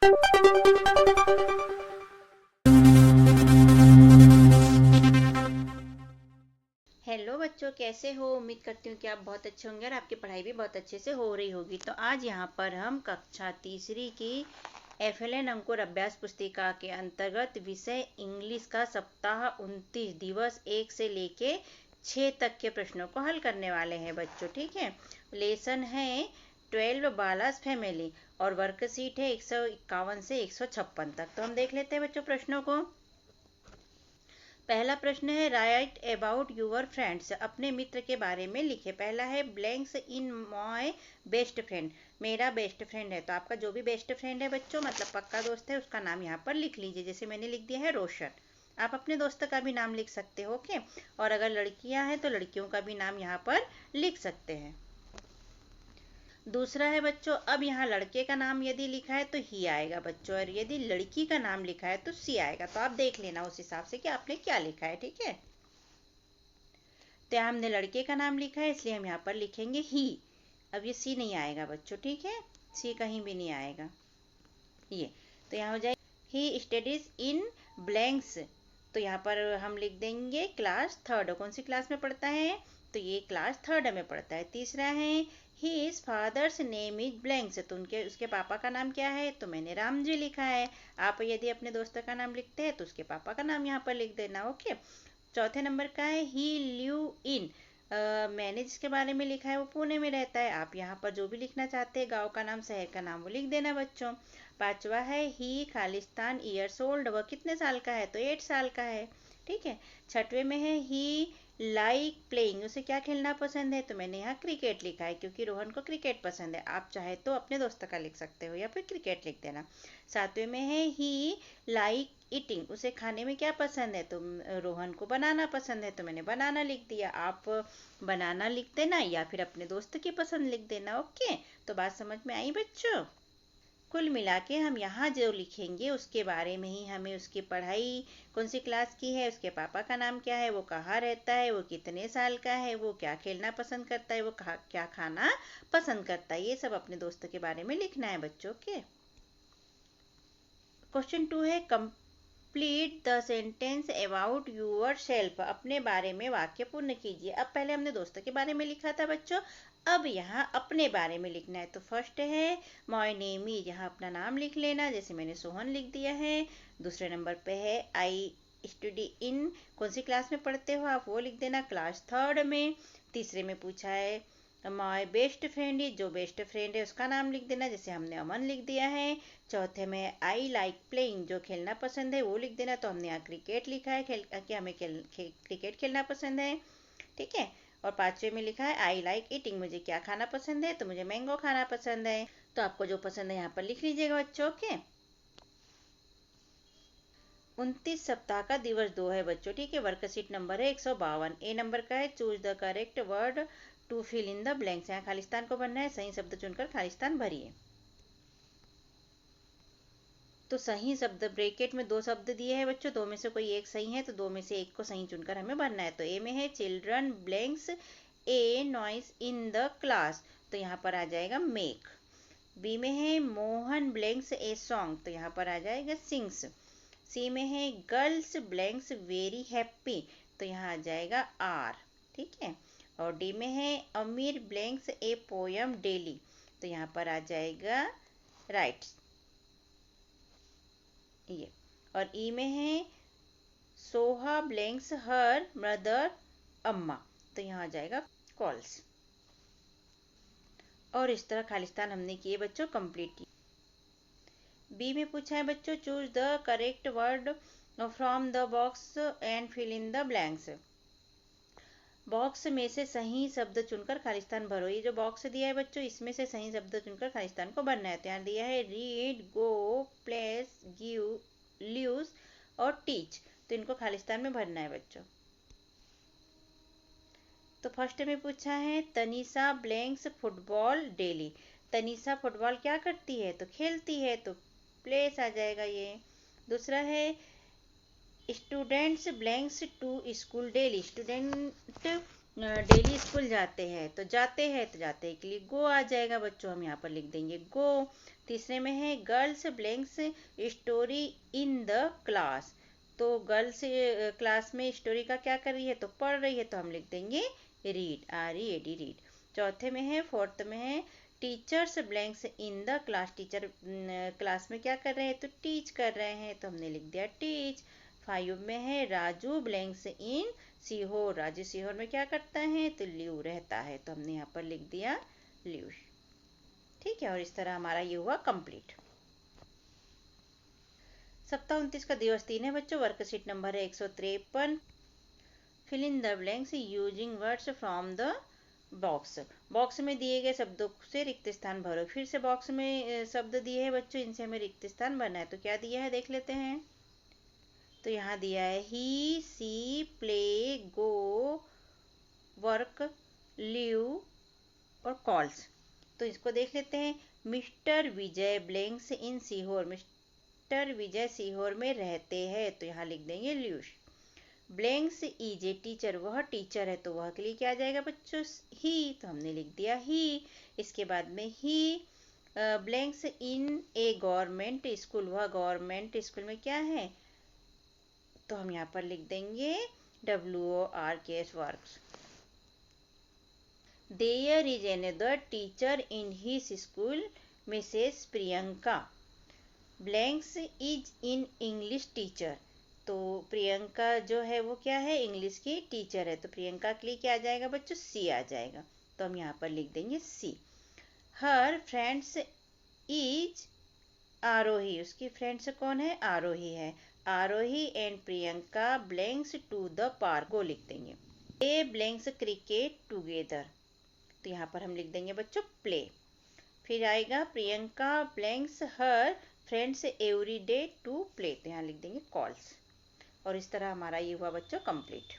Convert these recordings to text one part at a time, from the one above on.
Hello बच्चों, कैसे हो? उम्मीद करती हूँ कि आप बहुत अच्छे होंगे और आपकी पढ़ाई भी बहुत अच्छे से हो रही होगी। तो आज यहाँ पर हम कक्षा तीसरी की FLN अंकुर अभ्यास पुस्तिका के अंतर्गत विषय इंग्लिश का सप्ताह 29 दिवस 1 से लेके 6 तक के प्रश्नों को हल करने वाले हैं बच्चों। ठीक है, लेसन है 12 बालास फैमिली और वर्कशीट है 151 से 156 तक। तो हम देख लेते हैं बच्चों प्रश्नों को। पहला प्रश्न है राइट अबाउट यूर फ्रेंड्स, अपने मित्र के बारे में लिखे। पहला है blanks in my best friend, मेरा बेस्ट फ्रेंड है। तो आपका जो भी बेस्ट फ्रेंड है बच्चों, मतलब पक्का दोस्त है, उसका नाम यहाँ पर लिख लीजिए। जैसे मैंने लिख दिया है रोशन, आप अपने दोस्त का भी नाम लिख सकते हो। ओके, और अगर लड़कियां हैं तो लड़कियों का भी नाम यहाँ पर लिख सकते हैं। दूसरा है बच्चों, अब यहाँ लड़के का नाम यदि लिखा है तो ही आएगा बच्चों, और यदि लड़की का नाम लिखा है तो सी आएगा। तो आप देख लेना उस हिसाब से कि आपने क्या लिखा है। ठीक है, तो यहाँ हमने लड़के का नाम लिखा है इसलिए हम यहाँ पर लिखेंगे ही। अब ये सी नहीं आएगा बच्चों, ठीक है, सी कहीं भी नहीं आएगा ये। तो यहाँ हो जाएगा ही स्टडीज इन ब्लैंक्स, तो यहाँ पर हम लिख देंगे क्लास थर्ड। कौन सी क्लास में पढ़ता है? तो ये क्लास थर्ड में पढ़ता है। तीसरा है his father's name is blanks, तो उसके पापा का नाम क्या है? तो मैंने राम जी लिखा है। आप यदि अपने दोस्त का नाम लिखते हैं तो उसके पापा का नाम यहाँ पर लिख देना। ओके, चौथे नंबर का है ही लिव इन, मैंने जिसके बारे में लिखा है वो पुणे में रहता है। आप यहाँ पर जो भी लिखना चाहते हैं, गांव का नाम, शहर का नाम, वो लिख देना बच्चों। पांचवा है ही खालिस्तान ईयर्स ओल्ड, वह कितने साल का है? तो 8 साल का है। ठीक है, छठवे में है ही लाइक प्लेइंग, उसे क्या खेलना पसंद है? तो मैंने यहाँ क्रिकेट लिखा है क्योंकि रोहन को क्रिकेट पसंद है। आप चाहे तो अपने दोस्त का लिख सकते हो या फिर क्रिकेट लिख देना। सातवें में है ही लाइक ईटिंग, उसे खाने में क्या पसंद है? तो रोहन को बनाना पसंद है, तो मैंने बनाना लिख दिया। आप बनाना लिख देना या फिर अपने दोस्त की पसंद लिख देना। ओके, तो बात समझ में आई बच्चों? कुल मिला के हम यहाँ जो लिखेंगे उसके बारे में ही हमें उसकी पढ़ाई कौन सी क्लास की है, उसके पापा का नाम क्या है, वो कहाँ रहता है, वो कितने साल का है, वो क्या खेलना पसंद करता है, वो क्या खाना पसंद करता है, ये सब अपने दोस्त के बारे में लिखना है बच्चों के। क्वेश्चन 2 है complete the sentence about yourself, अपने बारे में वाक्य पूर्ण कीजिए। अब पहले हमने दोस्तों के बारे में लिखा था बच्चों, अब यहाँ अपने बारे में लिखना है। तो फर्स्ट है माय नेम इज, यहाँ अपना नाम लिख लेना, जैसे मैंने सोहन लिख दिया है। दूसरे नंबर पे है आई स्टडी इन, कौन सी क्लास में पढ़ते हो आप, वो लिख देना, क्लास थर्ड में। तीसरे में पूछा है माय बेस्ट फ्रेंड इज, जो बेस्ट फ्रेंड है उसका नाम लिख देना, जैसे हमने अमन लिख दिया है। चौथे में आई लाइक प्लेइंग, जो खेलना पसंद है वो लिख देना, तो हमने यहाँ क्रिकेट लिखा है, कि हमें क्रिकेट खेलना पसंद है। ठीक है, और पांचवे में लिखा है आई लाइक ईटिंग, मुझे क्या खाना पसंद है? तो मुझे मैंगो खाना पसंद है। तो आपको जो पसंद है यहाँ पर लिख लीजिएगा बच्चों के। 29 सप्ताह का दिवस 2 है बच्चों। ठीक है, वर्कशीट नंबर है 152। ए नंबर का है choose the correct word to fill in the blanks, यहाँ खालिस्तान को भरना है, सही शब्द चुनकर खालिस्तान भरिए। तो सही शब्द ब्रैकेट में 2 शब्द दिए हैं बच्चों, 2 में से कोई एक सही है, तो 2 में से एक को सही चुनकर हमें भरना है। तो ए में है children blanks A noise in the class, तो यहाँ पर आ जाएगा मेक। बी में है मोहन ब्लैंक्स ए सॉन्ग, तो यहाँ पर आ जाएगा सिंग्स। सी में है गर्ल्स ब्लैंक्स वेरी हैप्पी, तो यहाँ आ जाएगा आर। ठीक है, और डी में है अमीर ब्लैंक्स ए पोयम डेली, तो यहाँ पर आ जाएगा राइट ये। और ई में है सोहा ब्लैंक्स हर मदर अम्मा, तो यहाँ आ जाएगा कॉल्स। और इस तरह खालिस्तान हमने किए बच्चों कंप्लीट। बी में पूछा है बच्चों choose the correct word from the box and fill in the blanks, box में से सही शब्द चुनकर खालिस्तान भरो। ये जो बॉक्स दिया है बच्चों, इसमें से सही शब्द चुनकर खालिस्तान को भरना है। तो यहाँ दिया है रीड, गो, प्लेस, गिव, ल्यूज और टीच, तो इनको खालिस्तान में भरना है बच्चों। तो फर्स्ट में पूछा है Tanisha blanks football daily, Tanisha football क्या करती है? तो खेलती है, तो प्लेस आ जाएगा ये। दूसरा है students blanks to school daily, student daily school जाते हैं तो जाते हैं के लिए गो आ जाएगा बच्चों, हम यहाँ पर लिख देंगे गो। तीसरे में है girls blanks story in the class, तो गर्ल्स क्लास में स्टोरी का क्या कर रही है, तो पढ़ रही है, तो हम लिख देंगे रीड, READ रीड। चौथे में है, फोर्थ में है teachers blanks in the class, teacher class में क्या कर रहे हैं, तो टीच कर रहे हैं, तो हमने लिख दिया टीच। 5 में है राजू ब्लैंक्स इन सीहोर, राजू सीहोर में क्या करता है, तो लिव रहता है, तो हमने यहाँ पर लिख दिया लिव। ठीक है, और इस तरह हमारा ये हुआ कंप्लीट। सप्ताह 29 का दिवस 3 है बच्चों। वर्कशीट नंबर है 153। Fill in the blanks using words from the box. Box में दिए गए शब्दों से रिक्त स्थान भरो। फिर से बॉक्स में शब्द दिए हैं बच्चों, इनसे हमें रिक्त स्थान भरना है, तो क्या दिया है देख लेते हैं। तो यहाँ दिया है ही, सी, प्ले, गो, वर्क, लिव और कॉल्स। तो इसको देख लेते हैं। मिस्टर विजय ब्लैंक्स इन सीहोर, मिस्टर विजय सीहोर में रहते हैं, तो यहाँ लिख देंगे live. Blanks is a teacher, वह टीचर है, तो वह के लिए क्या आ जाएगा बच्चों, ही, तो हमने लिख दिया ही। इसके बाद में ही ब्लैंक्स इन ए गवर्नमेंट स्कूल, वह गवर्नमेंट स्कूल में क्या है, तो हम यहाँ पर लिख देंगे WORKS works. There is another teacher in his school, Mrs Priyanka blanks is in English teacher, तो प्रियंका जो है वो क्या है, इंग्लिश की टीचर है, तो प्रियंका के लिए क्या आ जाएगा बच्चों, सी आ जाएगा, तो हम यहाँ पर लिख देंगे सी। हर फ्रेंड्स इज आरोही, उसकी फ्रेंड्स कौन है, आरोही है, Aarohi and Priyanka blanks to the park, को लिख देंगे। ए ब्लैंक्स क्रिकेट टुगेदर, तो यहाँ पर हम लिख देंगे बच्चों प्ले। फिर आएगा Priyanka blanks her friends every day to play, तो यहाँ लिख देंगे कॉल्स। और इस तरह हमारा ये हुआ बच्चों कंप्लीट।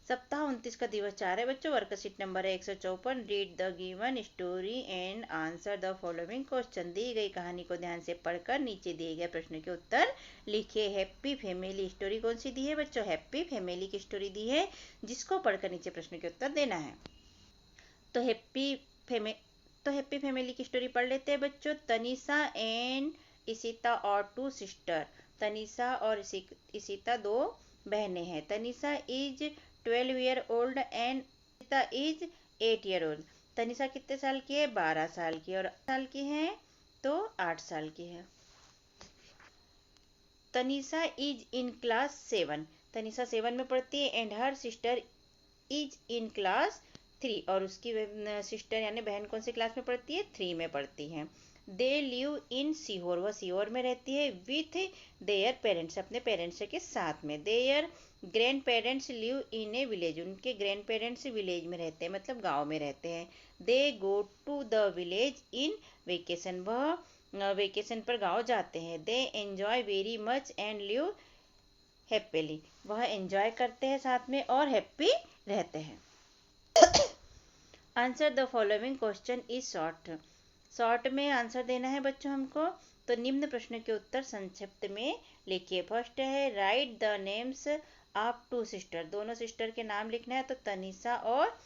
सप्ताह 29 का दिवस 4 है बच्चों। वर्कशीट नंबर है 154। Read the given story and answer the following question, दी गई कहानी को ध्यान से पढ़कर नीचे दिए गए प्रश्न के उत्तर लिखे। हैप्पी फैमिली स्टोरी कौन सी दी है बच्चों, हैप्पी फैमिली की स्टोरी दी है, जिसको पढ़कर नीचे प्रश्न के उत्तर देना है। तो हैप्पी फैमिली की स्टोरी पढ़ लेते हैं बच्चों। तनिषा एंड इशिता और 2 सिस्टर, तनिषा और इशिता 2 बहनें हैं। Tanisha is 12 year old and Ishita is 8 year old. Tanisha कितने साल की है, 12 साल की, और साल की है तो 8 साल की है। Tanisha is in class 7, Tanisha 7 में पढ़ती है, and her sister is in class 3, और उसकी सिस्टर यानी बहन कौन सी क्लास में पढ़ती है, 3 में पढ़ती है। दे लिव इन सीहोर, वह सीहोर में रहती है, विथ देयर पेरेंट्स, अपने पेरेंट्स के साथ में। Their grand parents live in a village, उनके ग्रैंड पेरेंट्स विलेज में रहते हैं, मतलब गांव में रहते हैं। They go to the village in vacation, वह वेकेशन पर गांव जाते हैं। They enjoy very much and live happily, वह एंजॉय करते हैं साथ में और हैप्पी रहते हैं। Answer the following question is short, short में आंसर देना है बच्चों हमको, तो निम्न प्रश्न के उत्तर संक्षिप्त में लिखिए। फर्स्ट है right the names of 2 sister, दोनों सिस्टर के नाम लिखना है, तो तनिषा और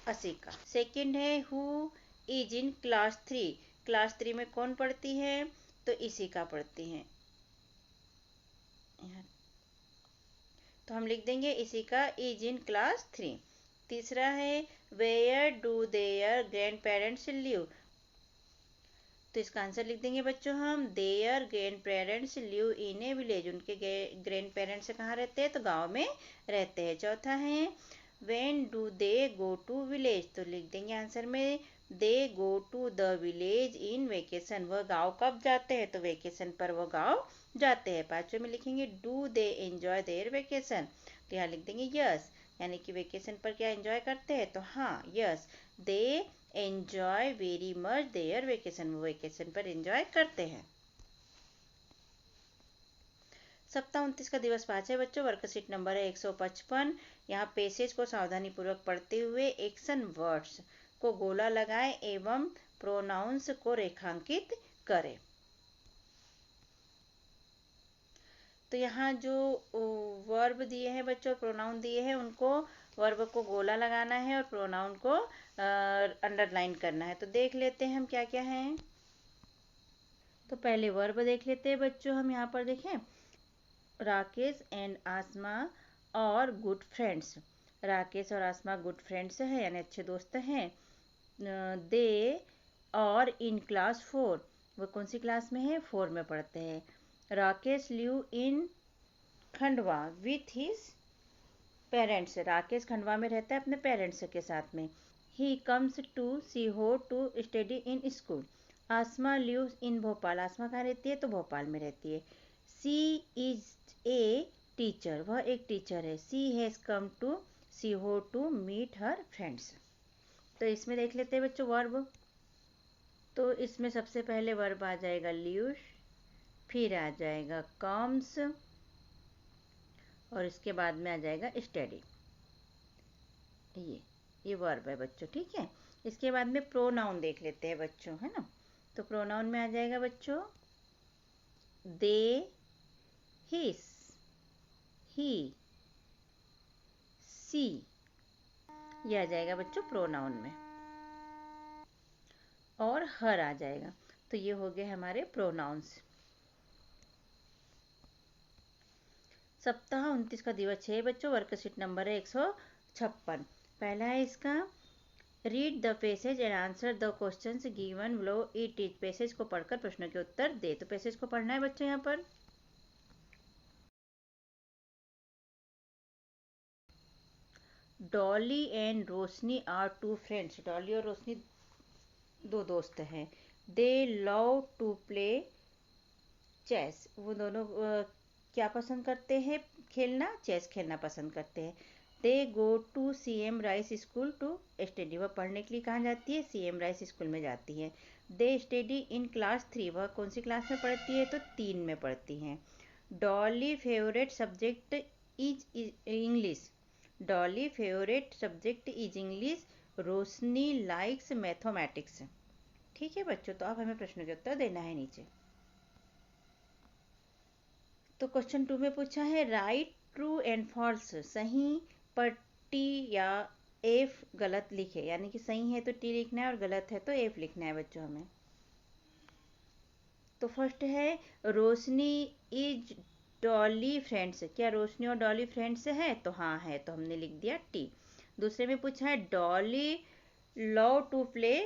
अशिका। सेकंड है who is in class 3, class 3 में कौन पढ़ती है, तो इशिका पढ़ती है, तो हम लिख देंगे इशिका इज इन क्लास 3। तीसरा है where do their grand parents live, तो इसका आंसर लिख देंगे बच्चों हम their grand parents live in a village, उनके ग्रैंड पेरेंट्स कहाँ रहते हैं, तो गांव में रहते हैं। चौथा है when do they go to village, तो लिख देंगे आंसर में they go to the village in vacation, वह गांव कब जाते हैं, तो वेकेशन पर वह गांव जाते हैं। पांचवें में लिखेंगे do they enjoy there vacation, तो यहाँ लिख देंगे यस, यानी कि वेकेशन पर क्या एंजॉय करते हैं, तो हाँ yes, they enjoy very much their vacation, वो वेकेशन पर एंजॉय करते हैं। सप्ताह 29 का दिवस 5 है बच्चों। वर्कशीट नंबर है 155। यहाँ पेसेज को सावधानी पूर्वक पढ़ते हुए एक्शन वर्ड्स को गोला लगाएं एवं प्रोनाउंस को रेखांकित करें। तो यहाँ जो वर्ब दिए हैं बच्चों, प्रोनाउन दिए हैं, उनको वर्ब को गोला लगाना है और प्रोनाउन को अंडरलाइन करना है। तो देख लेते हैं हम क्या क्या हैं। तो पहले वर्ब देख लेते हैं बच्चों। हम यहाँ पर देखें, राकेश एंड आसमा और गुड फ्रेंड्स। राकेश और आसमा गुड फ्रेंड्स हैं, यानी अच्छे दोस्त हैं। दे और इन क्लास 4, वो कौन सी क्लास में है? 4 में पढ़ते हैं। Rakesh live in Khandwa with his parents. Rakesh Khandwa में रहता है अपने पेरेंट्स के साथ में। He comes to Sehore to study in school. Asma lives in Bhopal. Asma कहाँ रहती है? तो भोपाल में रहती है। सी इज ए टीचर, वह एक टीचर है। She has come to Sehore to meet her friends. तो इसमें देख लेते हैं बच्चों वर्ब। तो इसमें सबसे पहले वर्ब आ जाएगा लिव्स, फिर आ जाएगा कम्स, और इसके बाद में आ जाएगा स्टडी। ये वर्ब है बच्चों, ठीक है। इसके बाद में प्रोनाउन देख लेते हैं बच्चों, है ना। तो प्रोनाउन में आ जाएगा बच्चों दे, हिस, ही, सी, ये आ जाएगा बच्चों प्रोनाउन में, और हर आ जाएगा। तो ये हो गए हमारे प्रोनाउंस। सप्ताह 29 का दिवस है बच्चों। वर्कशीट नंबर है 156। पहला है इसका, read the passage and answer the questions given below it is. Passage को पढ़कर प्रश्नों के उत्तर दे। तो पैसेज को पढ़ना है बच्चों यहाँ पर। Dolly and Roshni are two friends. Dolly और रोशनी दो दोस्त हैं। They love to play chess. वो दोनों क्या पसंद करते हैं? खेलना, चेस खेलना पसंद करते हैं। They go to CM rise school to study. वह पढ़ने के लिए कहाँ जाती है? CM राइस स्कूल में जाती है। They study in class 3। वह कौन सी क्लास में पढ़ती है? तो 3 में पढ़ती हैं। Dolly favourite subject is English. Dolly favourite subject is English. Roshni likes mathematics. ठीक है बच्चों, तो अब हमें प्रश्न के उत्तर देना है नीचे। तो क्वेश्चन 2 में पूछा है, राइट ट्रू एंड फॉल्स। सही पर टी या एफ गलत लिखे, यानी कि सही है तो टी लिखना है और गलत है तो एफ लिखना है बच्चों हमें। तो फर्स्ट है, रोशनी इज डॉली फ्रेंड्स। क्या रोशनी और डॉली फ्रेंड्स है? तो हाँ है, तो हमने लिख दिया टी। दूसरे में पूछा है, Dolly love to play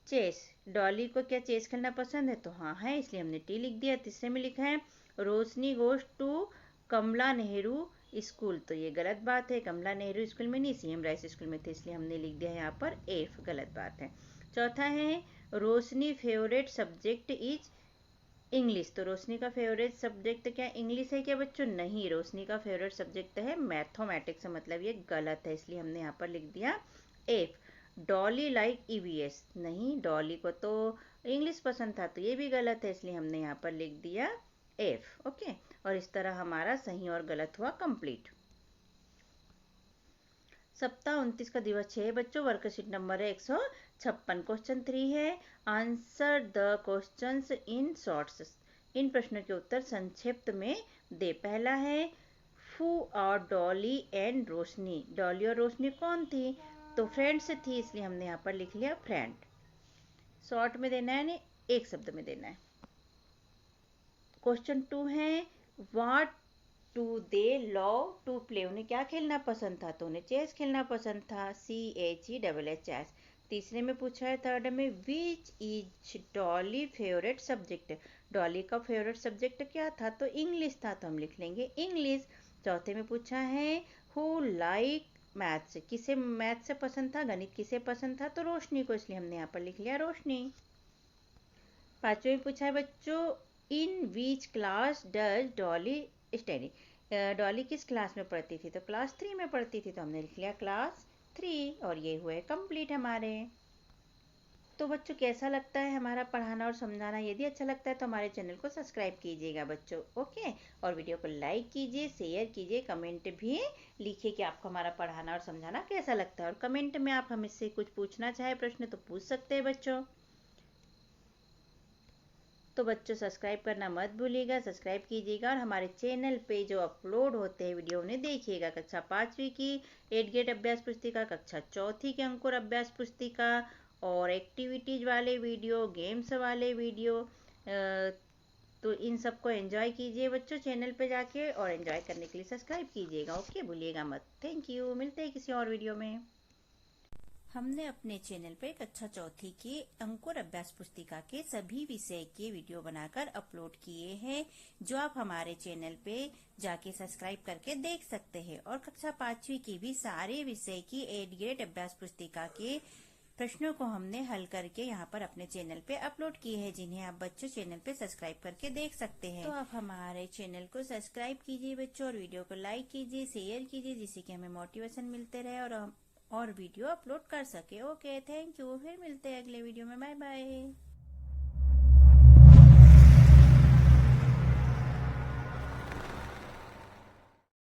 chess. Dolly को क्या चेस खेलना पसंद है? तो हाँ है, इसलिए हमने टी लिख दिया। तीसरे में लिखा है, Roshni goes to Kamla Nehru school. तो ये गलत बात है, कमला नेहरू स्कूल में नहीं, CM राइस स्कूल में थे, इसलिए हमने लिख दिया यहाँ पर एफ, गलत बात है। चौथा है, रोशनी फेवरेट सब्जेक्ट इज इंग्लिश। तो रोशनी का फेवरेट सब्जेक्ट क्या इंग्लिश है क्या बच्चों? नहीं, रोशनी का फेवरेट सब्जेक्ट है मैथमेटिक्स, मतलब ये गलत है, इसलिए हमने यहाँ पर लिख दिया एफ। Dolly like EVS। नहीं, डॉली को तो इंग्लिश पसंद था, तो ये भी गलत है, इसलिए हमने यहाँ पर लिख दिया एफ। ओके, और इस तरह हमारा सही और गलत हुआ कंप्लीट। सप्ताह 29 का दिवस 6 बच्चों। वर्कशीट नंबर है 156। क्वेश्चन 3 है, answer the questions in shorts. इन प्रश्नों के उत्तर संक्षिप्त में दे। पहला है, who are Dolly and Roshni. Dolly और रोशनी कौन थी? तो फ्रेंड्स थी, इसलिए हमने यहाँ पर लिख लिया फ्रेंड। शॉर्ट में देना है, नहीं एक शब्द में देना है। क्वेश्चन 2 है, what to they love to play. उन्हें क्या खेलना पसंद था? तो उन्हें चेस खेलना पसंद था, CHESS चेस। तीसरे में पूछा है, थर्ड में, which is Dolly favourite subject. Dolly का फेवरेट सब्जेक्ट क्या था? तो इंग्लिश था, तो हम लिख लेंगे इंग्लिश। चौथे में पूछा है, हु लाइक मैथ्स। किसे मैथ से पसंद था, गणित किसे पसंद था? तो रोशनी को, इसलिए हमने यहाँ पर लिख लिया रोशनी। पांचवें में पूछा है बच्चों, in which class does Dolly study. Dolly किस क्लास में पढ़ती थी? तो क्लास 3 में पढ़ती थी, तो हमने लिख लिया क्लास 3, और ये हुए कंप्लीट हमारे। तो बच्चों कैसा लगता है हमारा पढ़ाना और समझाना? यदि अच्छा लगता है तो हमारे चैनल को सब्सक्राइब कीजिएगा बच्चों, ओके। और वीडियो को लाइक कीजिए, शेयर कीजिए, कमेंट भी लिखिए कि आपको हमारा पढ़ाना और समझाना कैसा लगता है। और कमेंट में आप हमसे कुछ पूछना चाहे प्रश्न तो पूछ सकते हैं बच्चों। तो बच्चों सब्सक्राइब करना मत भूलिएगा, सब्सक्राइब कीजिएगा और हमारे चैनल पे जो अपलोड होते हैं वीडियो उन्हें देखिएगा। कक्षा 5वीं की 8 ग्रेड अभ्यास पुस्तिका, कक्षा 4थी की अंकुर अभ्यास पुस्तिका और एक्टिविटीज वाले वीडियो, गेम्स वाले वीडियो, तो इन सबको एंजॉय कीजिए बच्चों चैनल पे जाके, और एंजॉय करने के लिए सब्सक्राइब कीजिएगा। ओके, भूलिएगा मत। Thank you. मिलते हैं किसी और वीडियो में। हमने अपने चैनल पे कक्षा 4थी की अंकुर अभ्यास पुस्तिका के सभी विषय के वीडियो बनाकर अपलोड किए हैं, जो आप हमारे चैनल पे जाके सब्सक्राइब करके देख सकते हैं। और कक्षा 5वीं की भी सारे विषय की 8 ग्रेड अभ्यास पुस्तिका के प्रश्नों को हमने हल करके यहाँ पर अपने चैनल पे अपलोड किए हैं, जिन्हें आप बच्चों चैनल पे सब्सक्राइब करके देख सकते हैं। तो आप हमारे चैनल को सब्सक्राइब कीजिए बच्चों, और वीडियो को लाइक कीजिए, शेयर कीजिए, जिससे कि हमें मोटिवेशन मिलते रहे और वीडियो अपलोड कर सके। Okay, thank you. फिर मिलते हैं अगले वीडियो में। Bye bye.